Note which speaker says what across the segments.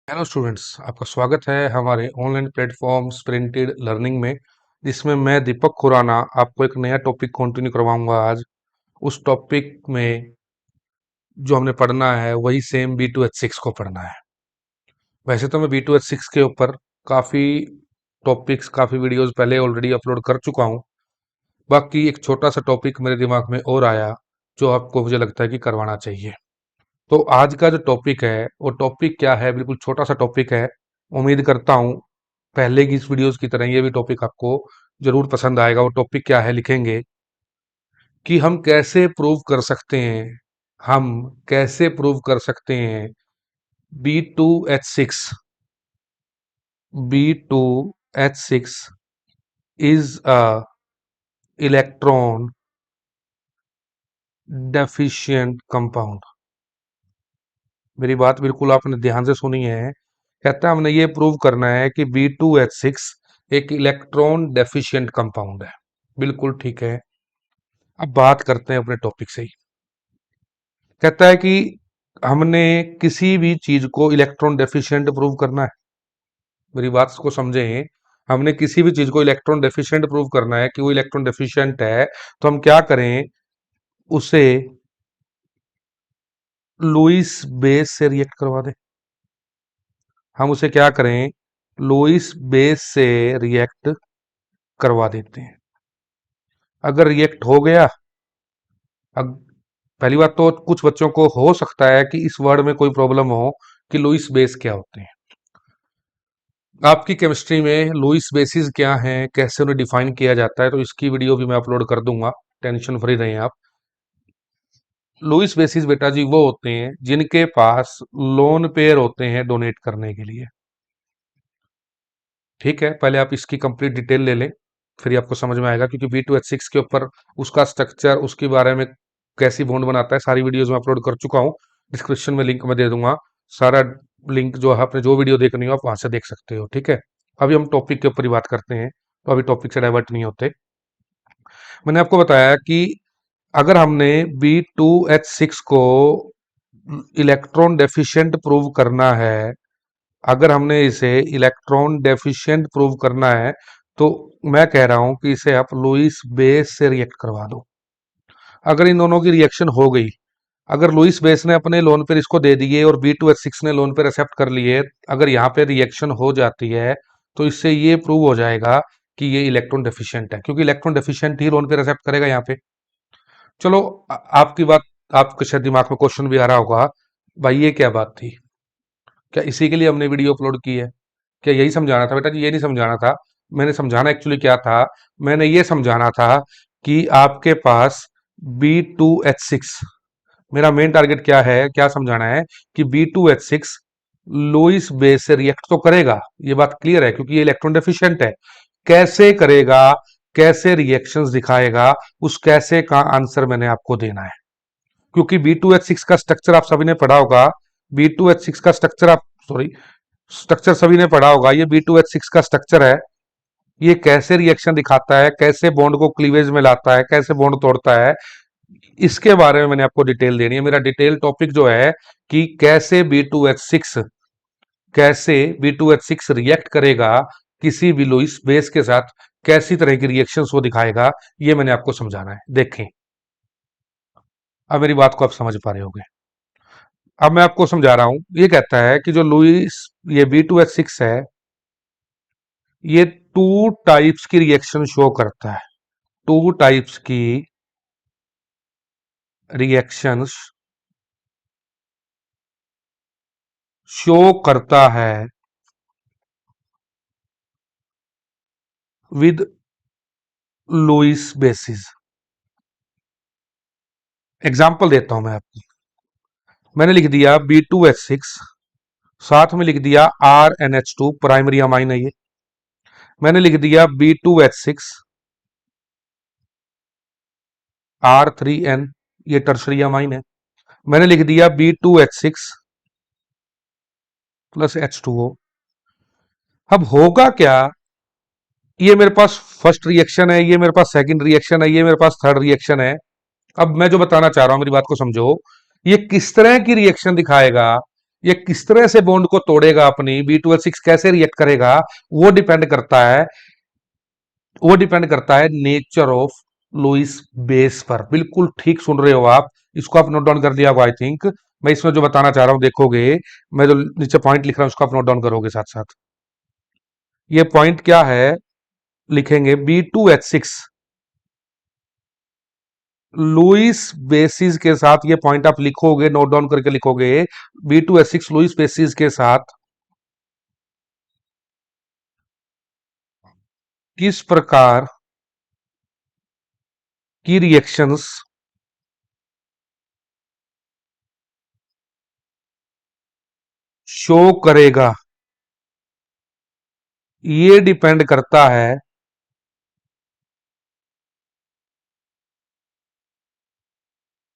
Speaker 1: Hello students, आपका स्वागत है हमारे ऑनलाइन प्लेटफॉर्म स्प्रिंटेड लर्निंग में, जिसमें मैं दीपक खुराना आपको एक नया टॉपिक कंटिन्यू करवाऊंगा आज। उस टॉपिक में जो हमने पढ़ना है वही सेम B2H6 को पढ़ना है। वैसे तो मैं B2H6 के ऊपर काफ़ी टॉपिक्स, काफ़ी वीडियोस पहले ऑलरेडी अपलोड कर चुका हूँ। बाकी एक छोटा सा टॉपिक मेरे दिमाग में और आया जो आपको मुझे लगता है कि करवाना चाहिए। तो आज का जो टॉपिक है वो टॉपिक क्या है, बिल्कुल छोटा सा टॉपिक है। उम्मीद करता हूँ पहले की इस वीडियोस की तरह ये भी टॉपिक आपको जरूर पसंद आएगा। वो टॉपिक क्या है लिखेंगे कि हम कैसे प्रूव कर सकते हैं B2H6 B2H6 is a electron deficient compound. मेरी बात बिल्कुल आपने ध्यान से सुनी है। कहता है हमने ये प्रूव करना है कि B2H6 एक इलेक्ट्रॉन डेफिशिएंट कंपाउंड है। बिल्कुल ठीक है। अब बात करते हैं अपने टॉपिक से ही। कहता है कि हमने किसी भी चीज को इलेक्ट्रॉन डेफिशिएंट प्रूव करना है। मेरी बात को समझें। हमने किसी भी चीज को इलेक्ट्रॉन डेफिशिएंट प्रूव करना है कि वो इलेक्ट्रॉन डेफिशिएंट है, तो हम क्या करें, उसे लुईस बेस से रिएक्ट करवा दें। हम उसे क्या करें, लुईस बेस से रिएक्ट करवा देते हैं। अगर रिएक्ट हो गया, अब पहली बात तो कुछ बच्चों को हो सकता है कि इस वर्ड में कोई प्रॉब्लम हो कि लुईस बेस क्या होते हैं। आपकी केमिस्ट्री में लुईस बेसिस क्या हैं, कैसे उन्हें डिफाइन किया जाता है, तो इसकी वीडियो भी मैं अपलोड कर दूंगा। टेंशन फ्री रहें आप। लुईस बेसिस बेटा जी वो होते हैं जिनके पास लोन पेयर होते हैं डोनेट करने के लिए। ठीक है, पहले आप इसकी कंप्लीट डिटेल ले लें, फिर आपको समझ में आएगा। क्योंकि B2H6 के ऊपर उसका स्ट्रक्चर, उसके बारे में कैसी बॉन्ड बनाता है, सारी वीडियोज में अपलोड कर चुका हूँ। डिस्क्रिप्शन में लिंक मैं दे दूंगा। सारा लिंक जो है, आपने जो वीडियो देखनी हो आप वहां से देख सकते हो। ठीक है, अभी हम टॉपिक के ऊपर ही बात करते हैं, तो अभी टॉपिक से डाइवर्ट नहीं होते। मैंने आपको बताया कि अगर हमने B2H6 को इलेक्ट्रॉन डेफिशिएंट प्रूव करना है, अगर हमने इसे इलेक्ट्रॉन डेफिशिएंट प्रूव करना है, तो मैं कह रहा हूं कि इसे आप लुईस बेस से रिएक्ट करवा दो। अगर इन दोनों की रिएक्शन हो गई, अगर लुईस बेस ने अपने लोन पर इसको दे दिए और B2H6 ने लोन पर एक्सेप्ट कर लिए, अगर यहाँ पे रिएक्शन हो जाती है, तो इससे ये प्रूव हो जाएगा कि ये इलेक्ट्रॉन डेफिशिएंट है, क्योंकि इलेक्ट्रॉन डेफिशिएंट ही लोन पर एक्सेप्ट करेगा यहाँ पे। चलो, आपकी बात, आपके शायद दिमाग में क्वेश्चन भी आ रहा होगा, भाई ये क्या बात थी, क्या इसी के लिए हमने वीडियो अपलोड की है, क्या यही समझाना था? बेटा जी ये नहीं समझाना था। मैंने समझाना एक्चुअली क्या था, मैंने ये समझाना था कि आपके पास B2H6, मेरा मेन टारगेट क्या है, क्या समझाना है कि B2H6 लुईस बेस से रिएक्ट तो करेगा, ये बात क्लियर है, क्योंकि ये इलेक्ट्रॉन डेफिशिएंट है। कैसे करेगा, कैसे रिएक्शंस दिखाएगा, उस कैसे का आंसर मैंने आपको देना है। क्योंकि B2H6 का स्ट्रक्चर आप सभी ने पढ़ा होगा। B2H6 का स्ट्रक्चर आप, सॉरी, स्ट्रक्चर सभी ने पढ़ा होगा। ये B2H6 का स्ट्रक्चर है। ये कैसे रिएक्शन दिखाता है, कैसे बॉन्ड को क्लीवेज में लाता है, कैसे बॉन्ड तोड़ता है, इसके बारे में मैंने आपको डिटेल देनी है। मेरा डिटेल टॉपिक जो है कि कैसे B2H6 रिएक्ट करेगा किसी भी लुईस बेस के साथ, कैसी तरह की रिएक्शंस वो दिखाएगा, ये मैंने आपको समझाना है। देखें, अब मेरी बात को आप समझ पा रहे होंगे। अब मैं आपको समझा रहा हूं। ये कहता है कि जो लुईस, ये B2H6 है, ये टू टाइप्स की रिएक्शन शो करता है। टू टाइप्स की रिएक्शंस शो करता है विद लुईस बेसिस। एग्जाम्पल देता हूं मैं आपको। मैंने लिख दिया B2H6, साथ में लिख दिया RnH2, प्राइमरी अमाइन है ये। मैंने लिख दिया B2H6 R3n, ये टर्शरी अमाइन है। मैंने लिख दिया B2H6 प्लस H2O। अब होगा क्या, ये मेरे पास फर्स्ट रिएक्शन है, ये मेरे पास सेकंड रिएक्शन है, ये मेरे पास थर्ड रिएक्शन है। अब मैं जो बताना चाह रहा हूं, मेरी बात को समझो। ये किस तरह की रिएक्शन दिखाएगा, ये किस तरह से बॉन्ड को तोड़ेगा, अपनी B12 6 कैसे रिएक्ट करेगा, वो डिपेंड करता है, वो डिपेंड करता है नेचर ऑफ लुईस बेस पर। बिल्कुल ठीक सुन रहे हो आप, इसको आप नोट डाउन कर दिया होगा आई थिंक। मैं इसमें जो बताना चाह रहा हूं देखोगे, मैं जो नीचे पॉइंट लिख रहा हूं उसको आप नोट डाउन करोगे साथ साथ। ये पॉइंट क्या है, लिखेंगे B2H6 लुईस बेसिस के साथ। ये पॉइंट आप लिखोगे, नोट डाउन करके लिखोगे, B2H6 लुईस बेसिस के साथ किस प्रकार की रिएक्शंस शो करेगा, ये डिपेंड करता है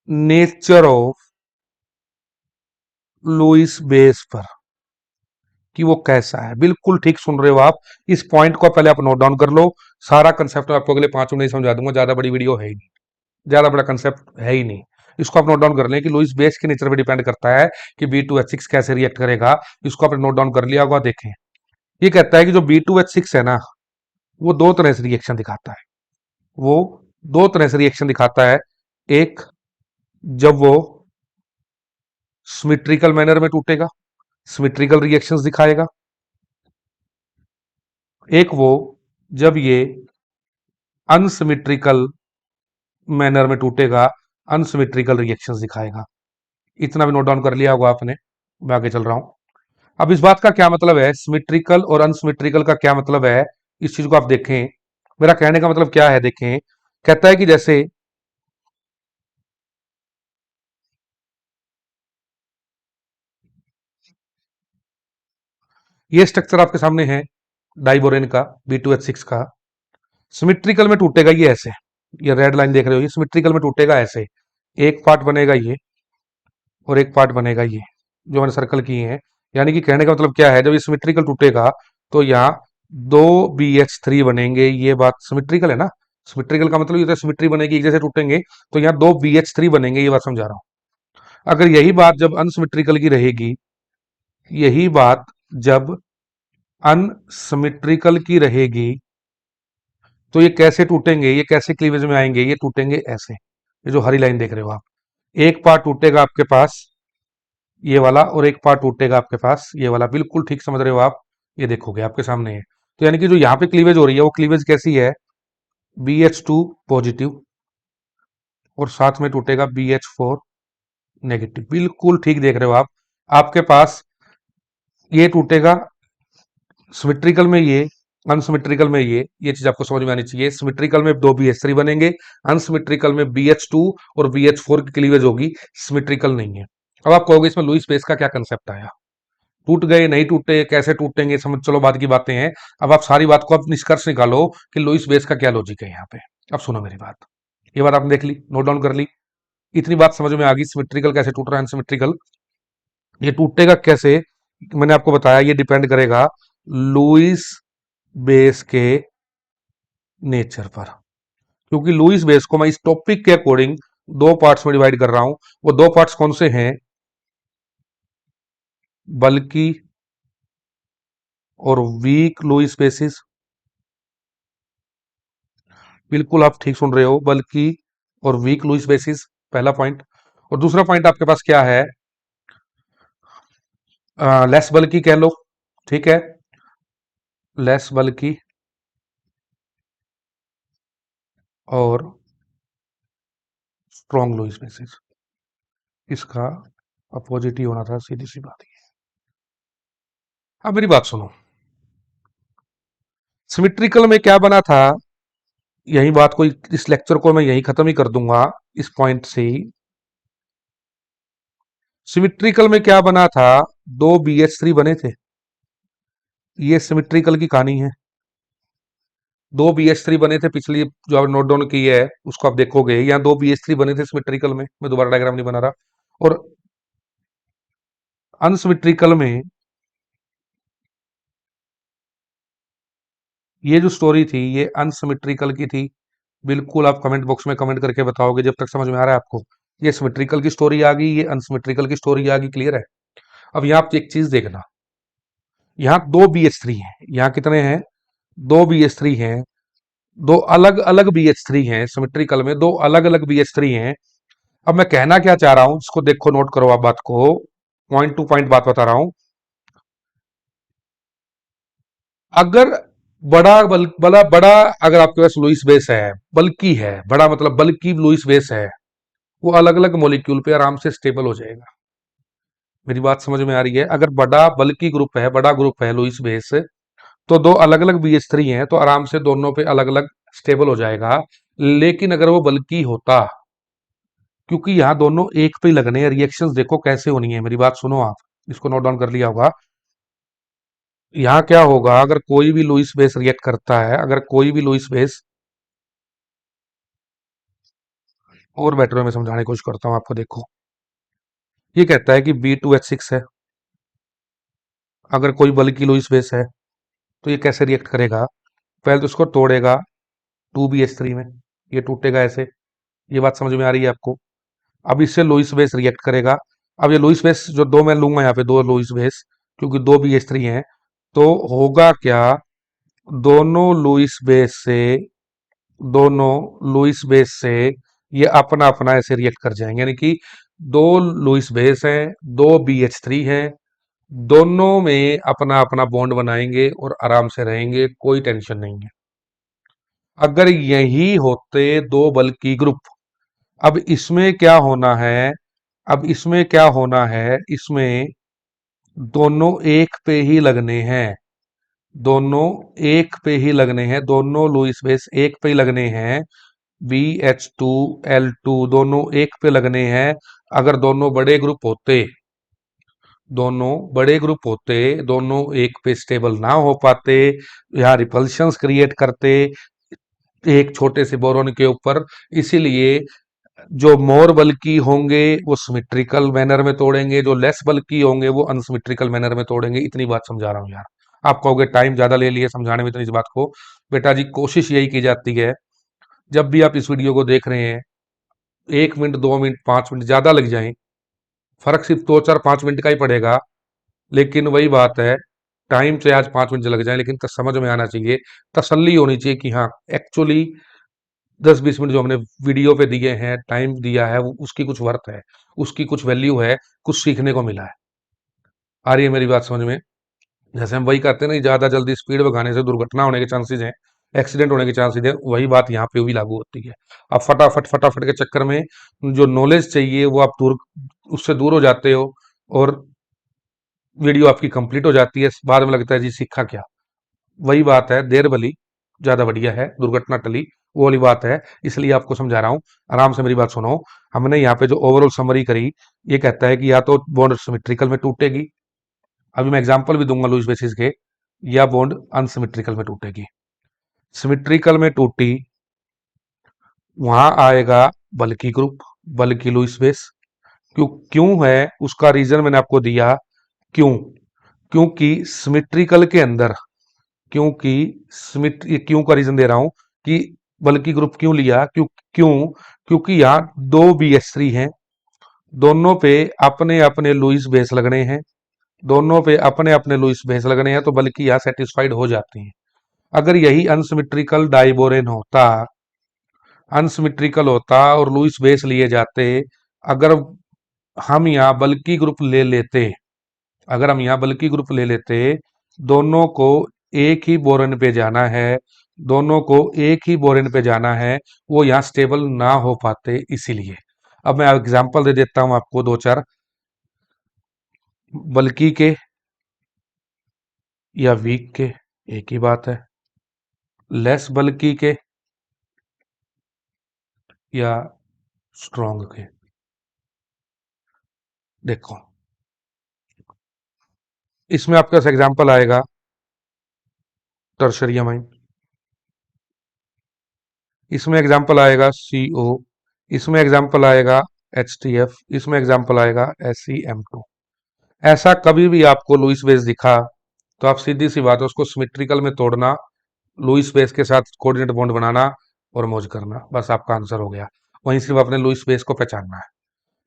Speaker 1: नेचर ऑफ लुईस बेस पर, कि वो कैसा है। बिल्कुल ठीक सुन रहे हो आप, इस पॉइंट को पहले आप नोट डाउन कर लो। सारा कंसेप्ट मैं आपको अगले 5 मिनट में समझा दूंगा, ज्यादा बड़ी वीडियो है ही नहीं, ज्यादा बड़ा कंसेप्ट है ही नहीं। इसको आप नोट डाउन कर लें कि लुईस बेस के नेचर पर डिपेंड करता है कि B2H6 कैसे रिएक्ट करेगा। इसको आपने नोट डाउन कर लिया होगा। देखें, ये कहता है कि जो B2H6 है ना, वो दो तरह से रिएक्शन दिखाता है। वो दो तरह से रिएक्शन दिखाता है। एक, जब वो सिमिट्रिकल मैनर में टूटेगा, सिमिट्रिकल रिएक्शंस दिखाएगा। एक वो, जब ये अनसिमिट्रिकल मैनर में टूटेगा, अनसिमिट्रिकल रिएक्शंस दिखाएगा। इतना भी नोट डाउन कर लिया होगा आपने। मैं आगे चल रहा हूं। अब इस बात का क्या मतलब है, सिमिट्रिकल और अनसिमिट्रिकल का क्या मतलब है, इस चीज को आप देखें। मेरा कहने का मतलब क्या है, देखें। कहता है कि जैसे ये स्ट्रक्चर आपके सामने है डाइबोरेन का, B2H6 का। सिमिट्रिकल में टूटेगा ये ऐसे, ये रेड लाइन देख रहे हो, ये सिमिट्रिकल में टूटेगा ऐसे। एक पार्ट बनेगा ये और एक पार्ट बनेगा ये, जो मैंने सर्कल किए हैं। यानी कि कहने का मतलब क्या है, जब ये सिमिट्रिकल टूटेगा तो यहाँ दो BH3 बनेंगे। ये बात सिमिट्रिकल है ना, सिमिट्रिकल का मतलब ये तो सिमिट्री बनेगी, एक जैसे टूटेंगे तो यहाँ दो BH3 बनेंगे। ये बात समझा रहा हूं। अगर यही बात जब अनसिमिट्रिकल की रहेगी, यही बात जब अनसिमिट्रिकल की रहेगी, तो ये कैसे टूटेंगे, ये कैसे क्लीवेज में आएंगे, ये टूटेंगे ऐसे। ये जो हरी लाइन देख रहे हो आप, एक पार्ट टूटेगा आपके पास ये वाला और एक पार्ट टूटेगा आपके पास ये वाला। बिल्कुल ठीक समझ रहे हो आप, ये देखोगे आपके सामने है। तो यानी कि जो यहाँ पे क्लीवेज हो रही है, वो क्लीवेज कैसी है, BH2 पॉजिटिव और साथ में टूटेगा BH4 नेगेटिव। बिल्कुल ठीक देख रहे हो आप। आपके पास ये टूटेगा सिमिट्रिकल में, ये अनसिमिट्रिकल में, ये चीज आपको समझ में आनी चाहिए। सिमिट्रिकल में दो BH3 बनेंगे, अनसिमिट्रिकल में BH2 और BH4 की क्लीवेज होगी, सिमिट्रिकल नहीं है। अब आप कहोगे इसमें लुईस बेस का क्या कंसेप्ट आया, टूट गए नहीं टूटे, कैसे टूटेंगे, समझ चलो बाद की बातें हैं। अब आप सारी बात को आप निष्कर्ष निकालो कि लुईस बेस का क्या लॉजिक है यहाँ पे। अब सुनो मेरी बात, ये बात आपने देख ली, नोट डाउन कर ली, इतनी बात समझ में आ गई। सिमिट्रिकल कैसे टूट रहा है, अनसिमिट्रिकल ये टूटेगा कैसे, मैंने आपको बताया। ये डिपेंड करेगा लुईस बेस के नेचर पर, क्योंकि लुईस बेस को मैं इस टॉपिक के अकॉर्डिंग दो पार्ट्स में डिवाइड कर रहा हूं। वो दो पार्ट्स कौन से हैं, बल्कि और वीक लुईस बेसिस। बिल्कुल आप ठीक सुन रहे हो, बल्कि और वीक लुईस बेसिस, पहला पॉइंट। और दूसरा पॉइंट आपके पास क्या है, लेस बल्कि कह लो, ठीक है, लेस बल्कि और स्ट्रॉन्ग लुईस बेसिस। इसका अपोजिट ही होना था, सीधी सी बात है। अब मेरी बात सुनो, सिमिट्रिकल में क्या बना था, यही बात को, इस लेक्चर को मैं यही खत्म ही कर दूंगा इस पॉइंट से ही। सिमिट्रिकल में क्या बना था, दो BH3 बने थे। ये सिमिट्रिकल की कहानी है, दो BH3 बने थे। पिछली जो आप नोट डाउन की है उसको आप देखोगे, यहाँ दो BH3 बने थे सिमिट्रिकल में। मैं दोबारा डायग्राम नहीं बना रहा। और अनसिमिट्रिकल में ये जो स्टोरी थी, ये अनसिमिट्रिकल की थी। बिल्कुल आप कमेंट बॉक्स में कमेंट करके बताओगे जब तक समझ में आ रहा है आपको। ये सिमिट्रिकल की स्टोरी आ गई, ये अनसिमिट्रिकल की स्टोरी आ गई, क्लियर है। अब यहाँ आप एक चीज देखना, यहाँ दो BH3 हैं, यहाँ कितने हैं, दो BH3 हैं, दो अलग अलग BH3 हैं, सिमेट्रिकल में दो अलग अलग BH3 हैं। अब मैं कहना क्या चाह रहा हूं, इसको देखो, नोट करो आप बात को, पॉइंट टू पॉइंट बात बता रहा हूं। अगर बड़ा अगर आपके पास लुईस बेस है, बल्कि है, बड़ा मतलब बल्कि लुईस बेस है, वो अलग अलग मॉलिक्यूल पे आराम से स्टेबल हो जाएगा। मेरी बात समझ में आ रही है? अगर बड़ा बल्कि ग्रुप है, बड़ा ग्रुप है लुईस बेस, तो दो अलग अलग BH3 हैं, तो आराम से दोनों पे अलग अलग स्टेबल हो जाएगा। लेकिन अगर वो बल्कि होता, क्योंकि यहाँ दोनों एक पे ही लगने हैं, रिएक्शंस देखो कैसे होनी है, मेरी बात सुनो आप, इसको नोट डाउन कर लिया होगा। यहाँ क्या होगा, अगर कोई भी लुईस बेस रिएक्ट करता है, अगर कोई भी लुईस बेस, और बेटर में समझाने की कोशिश करता हूं आपको, देखो ये कहता है कि B2H6 है, अगर कोई बल्कि लुईस बेस है, तो ये कैसे रिएक्ट करेगा, पहले तो इसको तोड़ेगा 2BH3 में, ये टूटेगा ऐसे। ये बात समझ में आ रही है आपको? अब इससे लुईस बेस रिएक्ट करेगा। अब ये लुईस बेस जो दो मैं लूंगा यहाँ पे, दो लुईस बेस, क्योंकि दो BH3 हैं, तो होगा क्या, दोनों लुईस बेस से दोनों लुईस बेस से ये अपना अपना ऐसे रिएक्ट कर जाएंगे, यानी कि दो लुईस बेस हैं, दो BH3 हैं, दोनों में अपना अपना बॉन्ड बनाएंगे और आराम से रहेंगे, कोई टेंशन नहीं है। अगर यही होते दो बल्कि ग्रुप, अब इसमें क्या होना है, अब इसमें क्या होना है, इसमें दोनों एक पे ही लगने हैं, दोनों एक पे ही लगने हैं, दोनों लुईस बेस एक पे ही लगने हैं, BH2L2 दोनों एक पे लगने हैं। अगर दोनों बड़े ग्रुप होते, दोनों बड़े ग्रुप होते, दोनों एक पे स्टेबल ना हो पाते, यहाँ रिपल्शंस क्रिएट करते एक छोटे से बोरोन के ऊपर। इसीलिए जो मोर बल्कि होंगे वो सिमेट्रिकल मैनर में तोड़ेंगे, जो लेस बल्कि होंगे वो अनसिमेट्रिकल मैनर में तोड़ेंगे। इतनी बात समझा रहा हूं यार। आप कहोगे टाइम ज्यादा ले लिए समझाने में, इतनी इस बात को बेटा जी कोशिश यही की जाती है, जब भी आप इस वीडियो को देख रहे हैं, 1 मिनट 2 मिनट 5 मिनट ज्यादा लग जाए, फर्क सिर्फ 2 4 5 मिनट का ही पड़ेगा, लेकिन वही बात है, टाइम से आज 5 मिनट लग जाए, लेकिन समझ में आना चाहिए, तसल्ली होनी चाहिए कि हाँ एक्चुअली 10 20 मिनट जो हमने वीडियो पे दिए हैं, टाइम दिया है, वो उसकी कुछ वर्थ है, उसकी कुछ वैल्यू है, कुछ सीखने को मिला है। आ रही है मेरी बात समझ में? जैसे हम वही कहते हैं ना, ज्यादा जल्दी स्पीड भगाने से दुर्घटना होने के चांसेस हैं, एक्सीडेंट होने के चांसेस हैं, वही बात यहाँ पे भी लागू होती है। अब फटाफट फटाफट के चक्कर में जो नॉलेज चाहिए वो आप दूर, उससे दूर हो जाते हो, और वीडियो आपकी कंप्लीट हो जाती है, बाद में लगता है जी सीखा क्या। वही बात है, देर भली ज्यादा बढ़िया है, दुर्घटना टली, वो वाली बात है। इसलिए आपको समझा रहा हूं, आराम से मेरी बात सुनो। हमने यहाँ पे जो ओवरऑल समरी करी, ये कहता है कि या तो बॉन्ड सिमेट्रिकल में टूटेगी, अभी मैं एग्जांपल भी दूंगा लुईस बेसिस के, या बॉन्ड अनसिमेट्रिकल में टूटेगी। सिमेट्रिकल में टूटी, वहां आएगा बल्कि ग्रुप, बल्कि लुईस बेस। क्यों, क्यों है उसका रीजन मैंने आपको दिया, क्यों, क्योंकि सिमेट्रिकल के अंदर, क्योंकि स्मिथ, ये क्यों का रीजन दे रहा हूं कि बल्कि ग्रुप क्यों लिया, क्यों, क्यों, क्योंकि यहाँ दो BH3 हैं, दोनों पे अपने अपने लुईस बेस लगने हैं, दोनों पे अपने अपने लुईस बेस लगने हैं, तो बल्कि यहाँ सेटिस्फाइड हो जाती हैं। अगर यही अनसिमेट्रिकल डाइबोरेन होता, अनसिमेट्रिकल होता और लुईस बेस लिए जाते, अगर हम यहाँ बल्कि ग्रुप ले लेते, अगर हम यहाँ बल्कि ग्रुप ले लेते, दोनों को एक ही बोरन पे जाना है, दोनों को एक ही बोरन पे जाना है, वो यहाँ स्टेबल ना हो पाते, इसीलिए। अब मैं एग्जांपल दे देता हूं आपको दो चार, बल्कि के या वीक के, एक ही बात है, लेस बल्कि के या स्ट्रॉन्ग के। देखो इसमें आपका एग्जांपल आएगा टर्शरी अमाइन, इसमें एग्जाम्पल आएगा CO, इसमें एग्जाम्पल आएगा HTF, इसमें एग्जाम्पल आएगा SeM2। ऐसा कभी भी आपको लुईस बेस दिखा, तो आप सीधी सी बात है उसको सिमेट्रिकल में तोड़ना, लुईस बेस के साथ कोऑर्डिनेट बॉन्ड बनाना और मौज करना, बस आपका आंसर हो गया। वहीं सिर्फ अपने लुईस बेस को पहचानना है।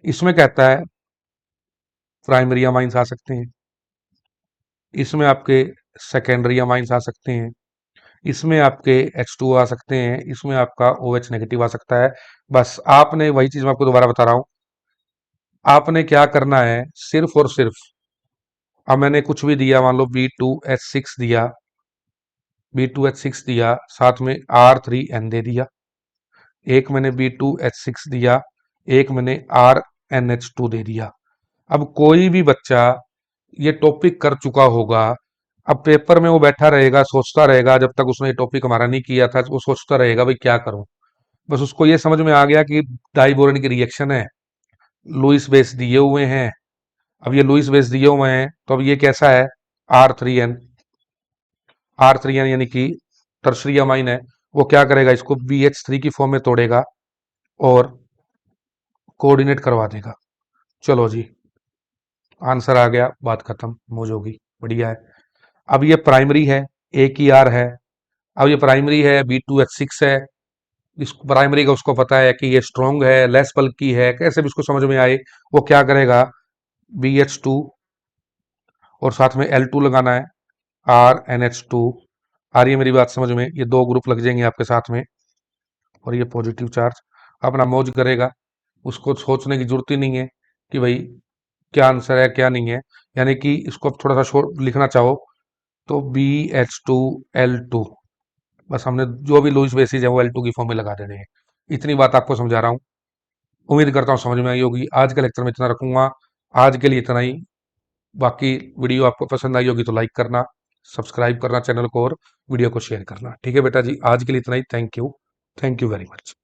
Speaker 1: इसमें कहता है प्राइमरी अमाइंस आ सकते हैं, इसमें आपके सेकेंडरी अमाइंस आ सकते हैं, इसमें आपके H2O आ सकते हैं, इसमें आपका OH नेगेटिव आ सकता है। बस आपने वही चीज मैं आपको दोबारा बता रहा हूं, आपने क्या करना है, सिर्फ और सिर्फ, अब मैंने कुछ भी दिया, मान लो B2H6 दिया, B2H6 दिया, साथ में R3N दे दिया, एक मैंने B2H6 दिया, एक मैंने RNH2 दे दिया। अब कोई भी बच्चा ये टॉपिक कर चुका होगा, अब पेपर में वो बैठा रहेगा, सोचता रहेगा, जब तक उसने ये टॉपिक हमारा नहीं किया था वो सोचता रहेगा भाई क्या करूं। बस उसको ये समझ में आ गया कि डाइबोरेन की रिएक्शन है, लुईस बेस दिए हुए हैं। अब ये लुईस बेस दिए हुए हैं तो अब ये कैसा है, R3N, R3N यानी कि टर्शरी अमाइन है। वो क्या करेगा, इसको BH3 की फॉर्म में तोड़ेगा और कोऑर्डिनेट करवा देगा। चलो जी, आंसर आ गया, बात खत्म, मौज होगी, बढ़िया है। अब ये प्राइमरी है, एक ही आर है। अब ये प्राइमरी है, B2H6 है, इस प्राइमरी का उसको पता है कि ये स्ट्रॉन्ग है, लेस बल्कि है, कैसे भी उसको समझ में आए, वो क्या करेगा, BH2 और साथ में L2 लगाना है, RNH2। आ रही है मेरी बात समझ में, ये दो ग्रुप लग जाएंगे आपके साथ में, और ये पॉजिटिव चार्ज अपना मौज करेगा, उसको सोचने की जरूरत ही नहीं है कि भाई क्या आंसर है क्या नहीं है। यानी कि इसको आप थोड़ा सा शॉर्ट लिखना चाहो तो BH2L2, बस हमने जो भी लुईस बेसिस है वो L2 की फॉर्म में लगा देने हैं। इतनी बात आपको समझा रहा हूँ, उम्मीद करता हूँ समझ में आई होगी। आज के लेक्चर में इतना रखूंगा, आज के लिए इतना ही। बाकी वीडियो आपको पसंद आई होगी तो लाइक करना, सब्सक्राइब करना चैनल को, और वीडियो को शेयर करना। ठीक है बेटा जी, आज के लिए इतना ही। Thank you, thank you very much.